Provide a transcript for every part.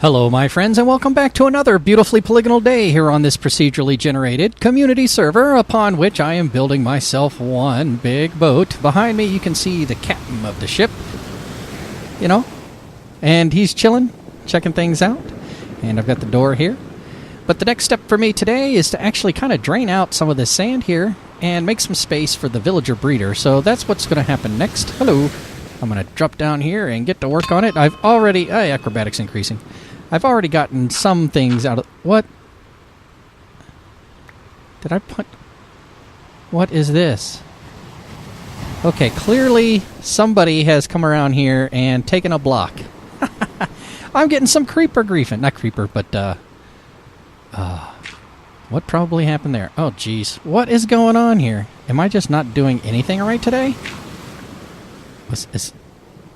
Hello my friends, and welcome back to another beautifully polygonal day here on this procedurally generated community server upon which I am building myself one big boat. Behind me you can see the captain of the ship, and he's chilling, checking things out, and I've got the door here. But the next step for me today is to actually kind of drain out some of this sand here and make some space for the villager breeder, so that's what's going to happen next. Hello. I'm going to drop down here and get to work on it. I've already... acrobatics increasing. I've already gotten some things out of... What? Did I put... What is this? Okay, clearly somebody has come around here and taken a block. I'm getting some creeper griefing. Not creeper, but, what probably happened there? Oh, jeez. What is going on here? Am I just not doing anything right today?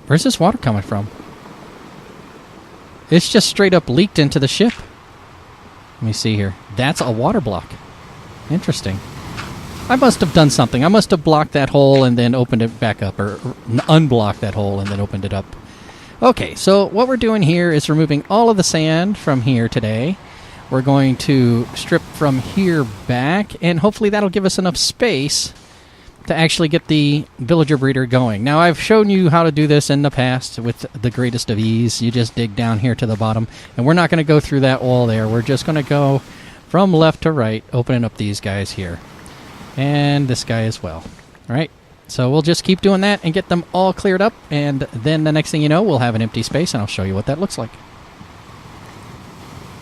Where's this water coming from? It's just straight up leaked into the ship. Let me see here. That's a water block. Interesting. I must have done something. I must have blocked that hole and then opened it back up, or unblocked that hole and then opened it up. Okay, so what we're doing here is removing all of the sand from here today. We're going to strip from here back, and hopefully that'll give us enough space to actually get the villager breeder going. Now, I've shown you how to do this in the past with the greatest of ease. You just dig down here to the bottom, and we're not going to go through that wall there. We're just going to go from left to right, opening up these guys here. And this guy as well. All right, so we'll just keep doing that and get them all cleared up, and then the next thing you know, we'll have an empty space, and I'll show you what that looks like.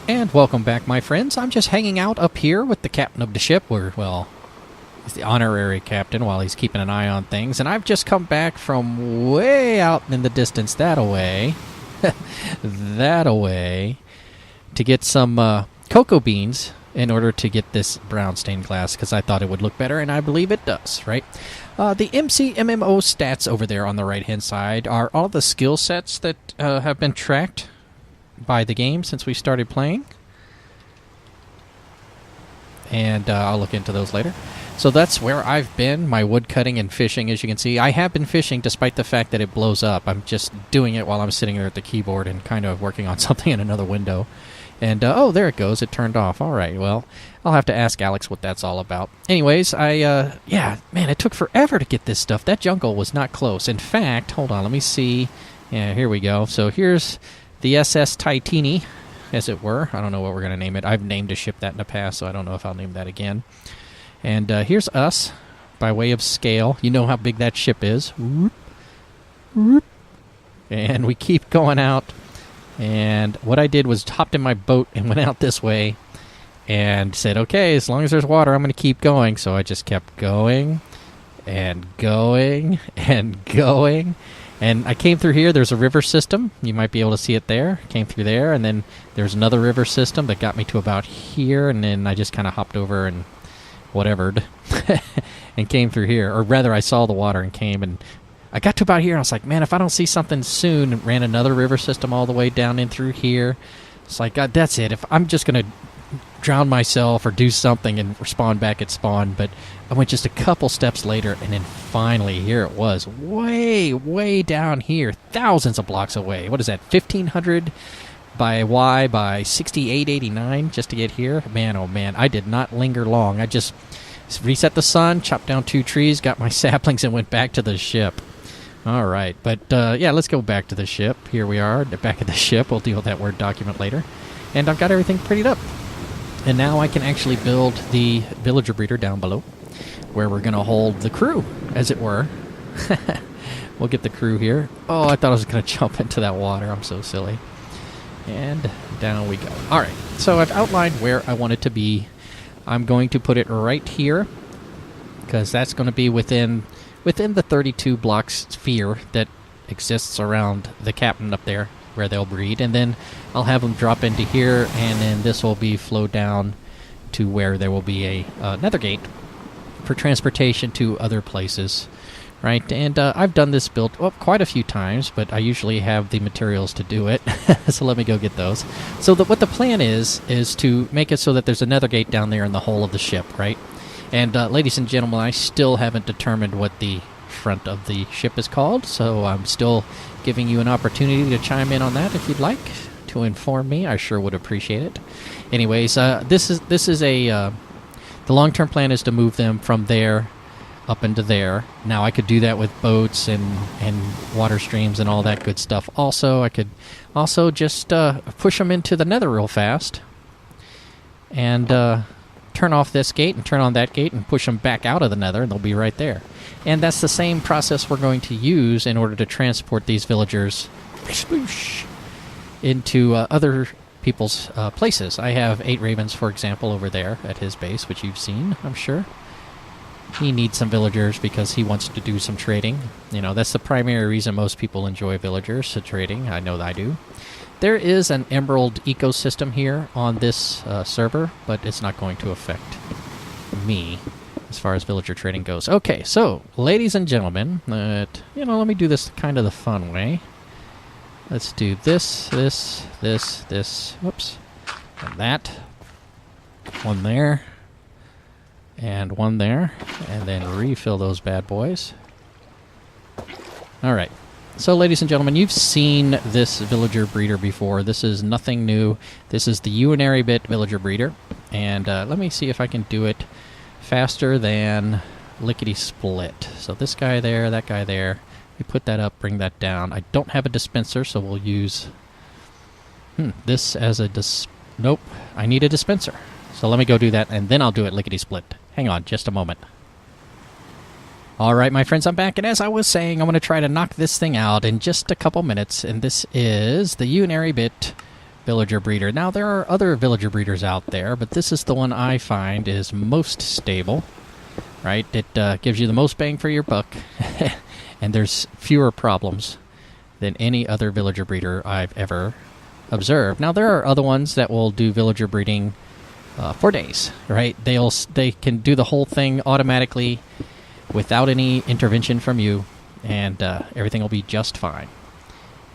And welcome back, my friends. I'm just hanging out up here with the captain of the ship, he's the honorary captain while he's keeping an eye on things. And I've just come back from way out in the distance that-a-way, to get some cocoa beans in order to get this brown stained glass, because I thought it would look better, and I believe it does, right? The MMO stats over there on the right-hand side are all the skill sets that have been tracked by the game since we started playing. And I'll look into those later. So that's where I've been, my wood cutting and fishing, as you can see. I have been fishing despite the fact that it blows up. I'm just doing it while I'm sitting there at the keyboard and kind of working on something in another window. And, oh, there it goes. It turned off. All right, well, I'll have to ask Alex what that's all about. Anyways, yeah, man, it took forever to get this stuff. That jungle was not close. In fact, hold on, let me see. Yeah, here we go. So here's the SS Titini, as it were. I don't know what we're going to name it. I've named a ship that in the past, so I don't know if I'll name that again. And here's us, by way of scale. You know how big that ship is. Whoop, whoop. And we keep going out. And what I did was hopped in my boat and went out this way and said, okay, as long as there's water, I'm going to keep going. So I just kept going and going and going. And I came through here. There's a river system. You might be able to see it there. Came through there. And then there's another river system that got me to about here. And then I just kind of hopped over and whatevered and came through here. Or rather, I saw the water and came, and I got to about here and I was like, man, if I don't see something soon, and ran another river system all the way down in through here. It's like, God, that's it. If I'm just going to drown myself or do something and spawn back at spawn. But I went just a couple steps later, and then finally here it was, way down here, thousands of blocks away. What is that, 1,500 by Y by 6889 just to get here? Man, oh man, I did not linger long. I just reset the sun, chopped down 2 trees, got my saplings, and went back to the ship. All right, but yeah, let's go back to the ship. Here we are, back at the ship. We'll deal with that Word document later. And I've got everything prettied up. And now I can actually build the villager breeder down below, where we're going to hold the crew, as it were. We'll get the crew here. Oh, I thought I was going to jump into that water. I'm so silly. And down we go. All right, so I've outlined where I want it to be. I'm going to put it right here, because that's going to be within the 32 block sphere that exists around the captain up there, where they'll breed. And then I'll have them drop into here, and then this will be flow down to where there will be a nether gate for transportation to other places. Right, and I've done this build quite a few times, but I usually have the materials to do it, so let me go get those. So what the plan is to make it so that there's a nether gate down there in the hull of the ship, right? And ladies and gentlemen, I still haven't determined what the front of the ship is called, so I'm still giving you an opportunity to chime in on that if you'd like to inform me, I sure would appreciate it. Anyways, this is a the long-term plan is to move them from there up into there. Now, I could do that with boats and water streams and all that good stuff. Also, I could also just push them into the nether real fast and turn off this gate and turn on that gate and push them back out of the nether, and they'll be right there. And that's the same process we're going to use in order to transport these villagers into other people's places. I have 8 ravens, for example, over there at his base, which you've seen, I'm sure. He needs some villagers because he wants to do some trading. You know, that's the primary reason most people enjoy villagers, trading. I know that I do. There is an emerald ecosystem here on this server, but it's not going to affect me as far as villager trading goes. Okay, so, ladies and gentlemen, let me do this kind of the fun way. Let's do this, whoops, and that. One there, and one there, and then refill those bad boys. Alright, so ladies and gentlemen, you've seen this villager breeder before. This is nothing new. This is the urinary bit villager breeder, and let me see if I can do it faster than lickety-split. So this guy there, that guy there. We put that up, bring that down. I don't have a dispenser, so we'll use this as a nope, I need a dispenser. So let me go do that, and then I'll do it lickety-split. Hang on just a moment. Alright, my friends, I'm back, and as I was saying, I'm going to try to knock this thing out in just a couple minutes, and this is the urinary bit villager breeder. Now, there are other villager breeders out there, but this is the one I find is most stable, right? It gives you the most bang for your buck, and there's fewer problems than any other villager breeder I've ever observed. Now, there are other ones that will do villager breeding for days, right? They can do the whole thing automatically without any intervention from you, and everything will be just fine.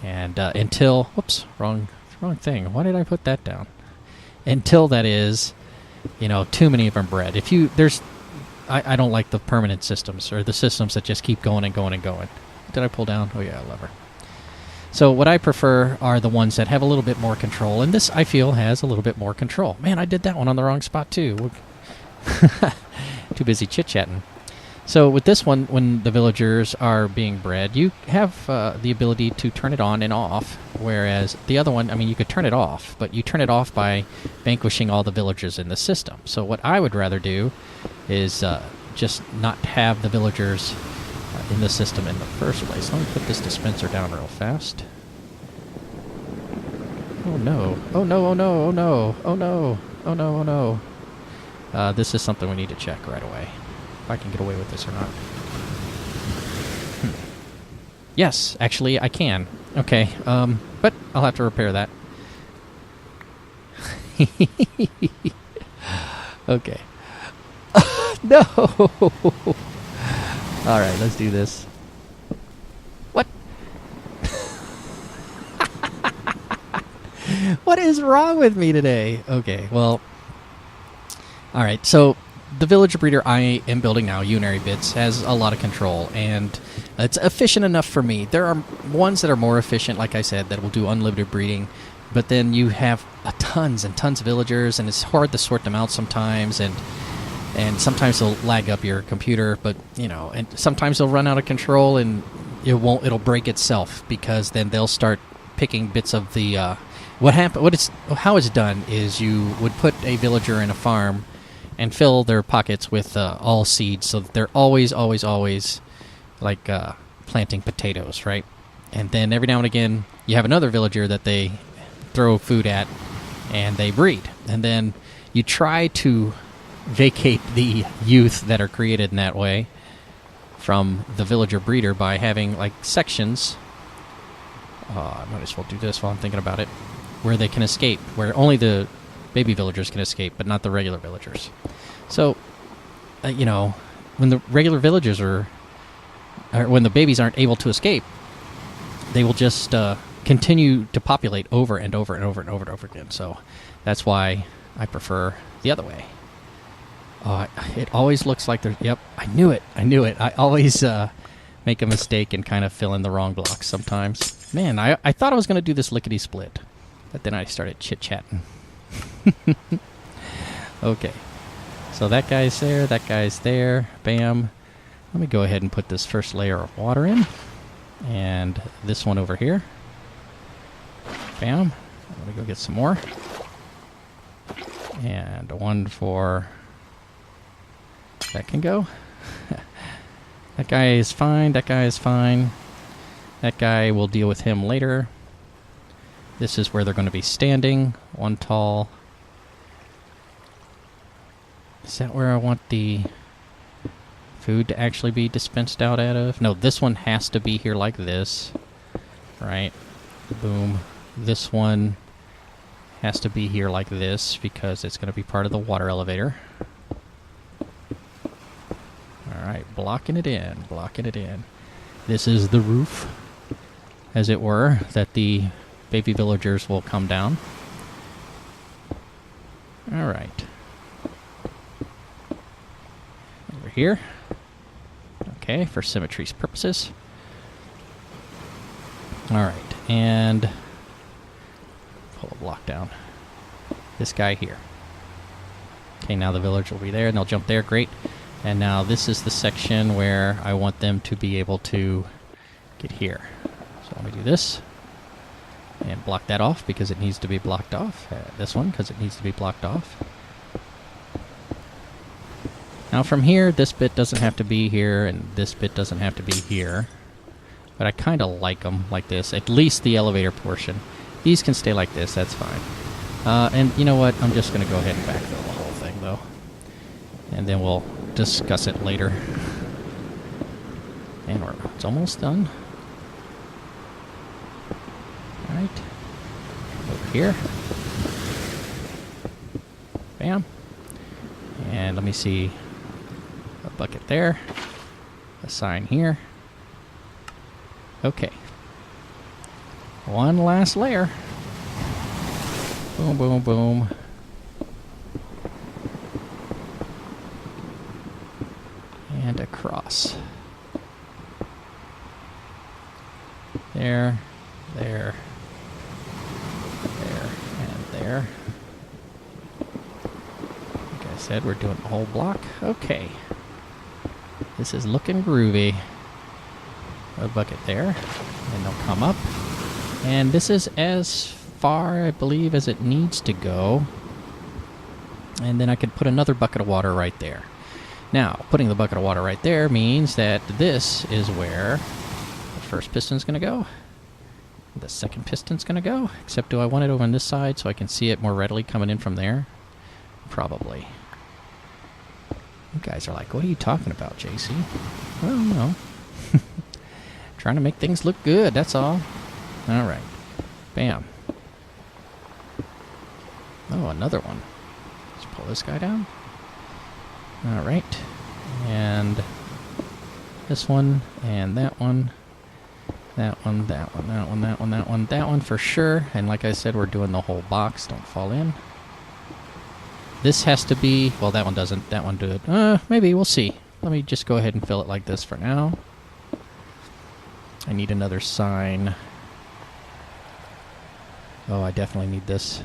And until, whoops, wrong thing. Why did I put that down? Until that is, too many of them bred. I don't like the permanent systems, or the systems that just keep going and going and going. Did I pull down? Oh yeah, lever. So what I prefer are the ones that have a little bit more control, and this, I feel, has a little bit more control. Man, I did that one on the wrong spot, too. Too busy chit-chatting. So with this one, when the villagers are being bred, you have the ability to turn it on and off, whereas the other one, you could turn it off, but you turn it off by vanquishing all the villagers in the system. So what I would rather do is just not have the villagers in the system in the first place. Let me put this dispenser down real fast. Oh no. Oh no, oh no, oh no, oh no, oh no, oh no. This is something we need to check right away. If I can get away with this or not. Yes, actually I can. Okay, but I'll have to repair that. Okay. No! Alright, let's do this. What? What is wrong with me today? Okay, well... Alright, so... the villager breeder I am building now, Urinary Bits, has a lot of control, and it's efficient enough for me. There are ones that are more efficient, like I said, that will do unlimited breeding, but then you have tons and tons of villagers, and it's hard to sort them out sometimes, and sometimes they'll lag up your computer, but, and sometimes they'll run out of control, and it'll break itself, because then they'll start picking bits of the, how it's done is you would put a villager in a farm, and fill their pockets with all seeds, so that they're always, like, planting potatoes, right? And then every now and again, you have another villager that they throw food at, and they breed. And then you try to vacate the youth that are created in that way from the villager breeder by having, like, sections. I might as well do this while I'm thinking about it. Where they can escape, where only the baby villagers can escape, but not the regular villagers. So, when the regular villagers or when the babies aren't able to escape, they will just continue to populate over and over and over and over and over again. So that's why I prefer the other way. It always looks like there's... Yep, I knew it. I always make a mistake and kind of fill in the wrong blocks sometimes. Man, I thought I was going to do this lickety-split. But then I started chit-chatting. Okay. So that guy's there, that guy's there. Bam. Let me go ahead and put this first layer of water in. And this one over here. Bam. Let me go get some more. And one for... That can go. That guy is fine, that guy is fine. That guy, we'll deal with him later. This is where they're going to be standing. One tall. Is that where I want the food to actually be dispensed out out of? No, this one has to be here like this. Right. Boom. This one has to be here like this because it's going to be part of the water elevator. Alright, blocking it in, blocking it in. This is the roof, as it were, that the baby villagers will come down. Alright. Over here. Okay, for symmetry's purposes. Alright, and pull a block down. This guy here. Okay, now the village will be there, and they'll jump there, great. And now this is the section where I want them to be able to get here. So let me do this. And block that off because it needs to be blocked off. This one because it needs to be blocked off. Now from here, this bit doesn't have to be here, and this bit doesn't have to be here. But I kind of like them like this, at least the elevator portion. These can stay like this, that's fine. And you know what? I'm just going to go ahead and backfill the whole thing, though. And then we'll discuss it later. And it's almost done. Alright. Over here. Bam. And let me see a bucket there. A sign here. Okay. One last layer. Boom, boom, boom. And across. There, there, there, and there. Like I said, we're doing the whole block. Okay. This is looking groovy. A bucket there. And they'll come up. And this is as far, I believe, as it needs to go. And then I could put another bucket of water right there. Now, putting the bucket of water right there means that this is where the first piston's going to go. The second piston's going to go. Except do I want it over on this side so I can see it more readily coming in from there? Probably. You guys are like, what are you talking about, JC? Well, no. Trying to make things look good, that's all. Alright. Bam. Oh, another one. Let's pull this guy down. Alright. And this one, and that one. That one, that one, that one, that one, that one, that one for sure. And like I said, we're doing the whole box. Don't fall in. This has to be... Well, that one doesn't. That one do it. Maybe. We'll see. Let me just go ahead and fill it like this for now. I need another sign. Oh, I definitely need this.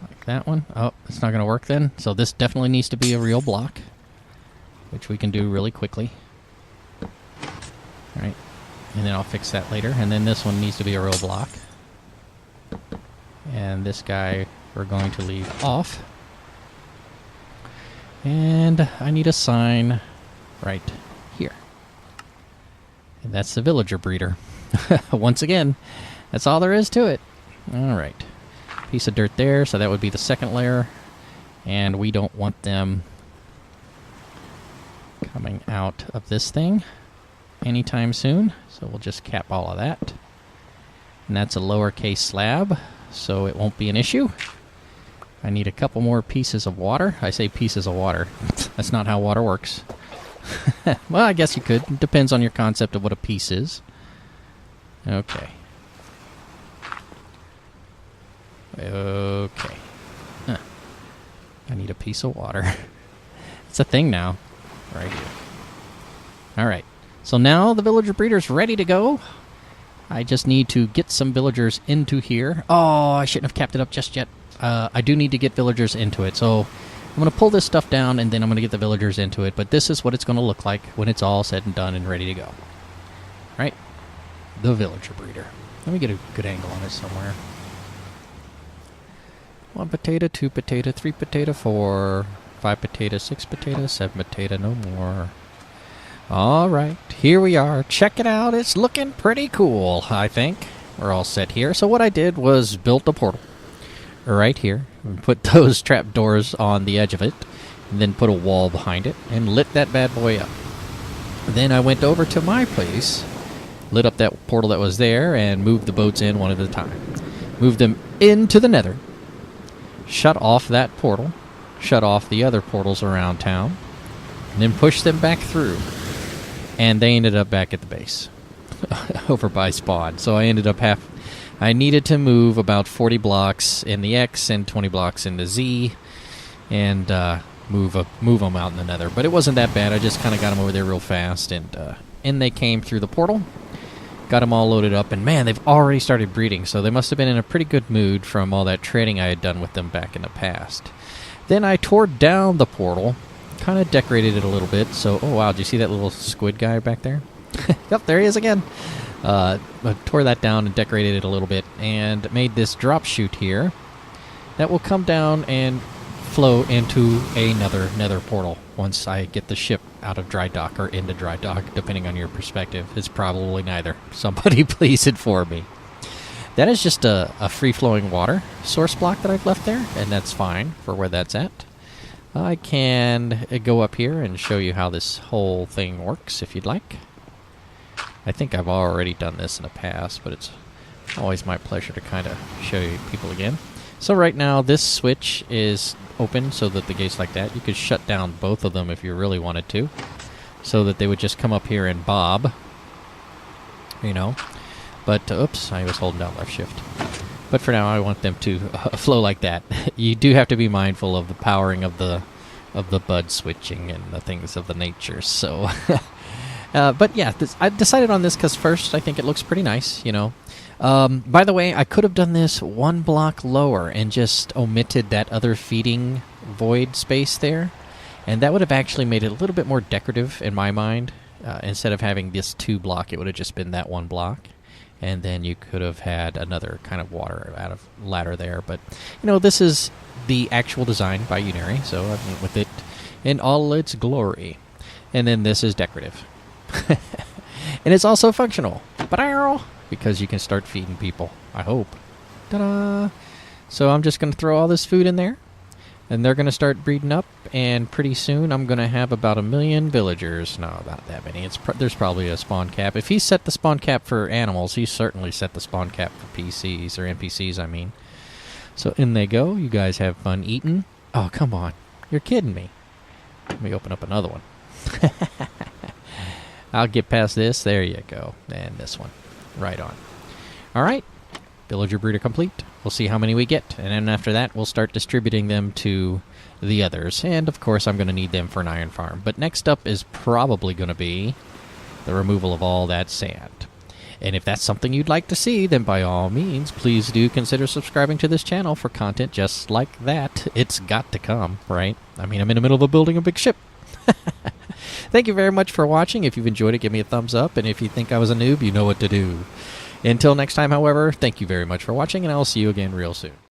Like that one. Oh, it's not going to work then. So this definitely needs to be a real block, which we can do really quickly. All right. And then I'll fix that later. And then this one needs to be a real block. And this guy we're going to leave off. And I need a sign right here. And that's the villager breeder. Once again, that's all there is to it. All right. Piece of dirt there, so that would be the second layer. And we don't want them coming out of this thing anytime soon. So we'll just cap all of that. And that's a lowercase slab, so it won't be an issue. I need a couple more pieces of water. I say pieces of water. That's not how water works. Well, I guess you could. It depends on your concept of what a piece is. Okay. Okay. Huh. I need a piece of water. It's a thing now. Right here. Alright. So now the villager breeder's ready to go. I just need to get some villagers into here. Oh, I shouldn't have capped it up just yet. I do need to get villagers into it, so I'm going to pull this stuff down, and then I'm going to get the villagers into it. But this is what it's going to look like when it's all said and done and ready to go. Right? The villager breeder. Let me get a good angle on it somewhere. 1 potato, 2 potato, 3 potato, 4, 5 potato, 6 potato, 7 potato, no more. All right, here we are. Check it out. It's looking pretty cool, I think. We're all set here. So what I did was built a portal right here. Put those trap doors on the edge of it, and then put a wall behind it, and lit that bad boy up. Then I went over to my place, lit up that portal that was there, and moved the boats in one at a time. Moved them into the nether. Shut off that portal. Shut off the other portals around town. And then pushed them back through. And they ended up back at the base. Over by spawn. So I ended up I needed to move about 40 blocks in the X and 20 blocks in the Z. And move them out in the nether. But it wasn't that bad. I just kind of got them over there real fast. And in they came through the portal. Got them all loaded up. And man, they've already started breeding. So they must have been in a pretty good mood from all that trading I had done with them back in the past. Then I tore down the portal. Kind of decorated it a little bit. So, oh wow, did you see that little squid guy back there? Yep, there he is again. I tore that down and decorated it a little bit. And made this drop chute here. That will come down and flow into another nether portal once I get the ship out of dry dock or into dry dock, depending on your perspective. It's probably neither. Somebody please inform me. That is just a free-flowing water source block that I've left there, and that's fine for where that's at. I can go up here and show you how this whole thing works, if you'd like. I think I've already done this in the past, but it's always my pleasure to kind of show you people again. So right now, this switch is open so that the gates like that. You could shut down both of them if you really wanted to, so that they would just come up here and bob, you know. But, oops, I was holding down left shift. But for now, I want them to flow like that. You do have to be mindful of the powering of the bud switching and the things of the nature. So, but yeah, I decided on this because first, I think it looks pretty nice, you know. By the way, I could have done this 1 block lower and just omitted that other feeding void space there. And that would have actually made it a little bit more decorative in my mind. Instead of having this 2 block, it would have just been that 1 block. And then you could have had another kind of water out of ladder there. But, you know, this is the actual design by Unary, so I went with it in all its glory. And then this is decorative. And it's also functional. Because you can start feeding people, I hope. Ta-da! So I'm just going to throw all this food in there. And they're going to start breeding up, and pretty soon I'm going to have about 1 million villagers. No, not that many. There's probably a spawn cap. If he set the spawn cap for animals, he certainly set the spawn cap for PCs, or NPCs, I mean. So in they go. You guys have fun eating. Oh, come on. You're kidding me. Let me open up another one. I'll get past this. There you go. And this one. Right on. All right. Villager breeder complete. We'll see how many we get, and then after that, we'll start distributing them to the others. And, of course, I'm going to need them for an iron farm. But next up is probably going to be the removal of all that sand. And if that's something you'd like to see, then by all means, please do consider subscribing to this channel for content just like that. It's got to come, right? I mean, I'm in the middle of building a big ship. Thank you very much for watching. If you've enjoyed it, give me a thumbs up. And if you think I was a noob, you know what to do. Until next time, however, thank you very much for watching, and I'll see you again real soon.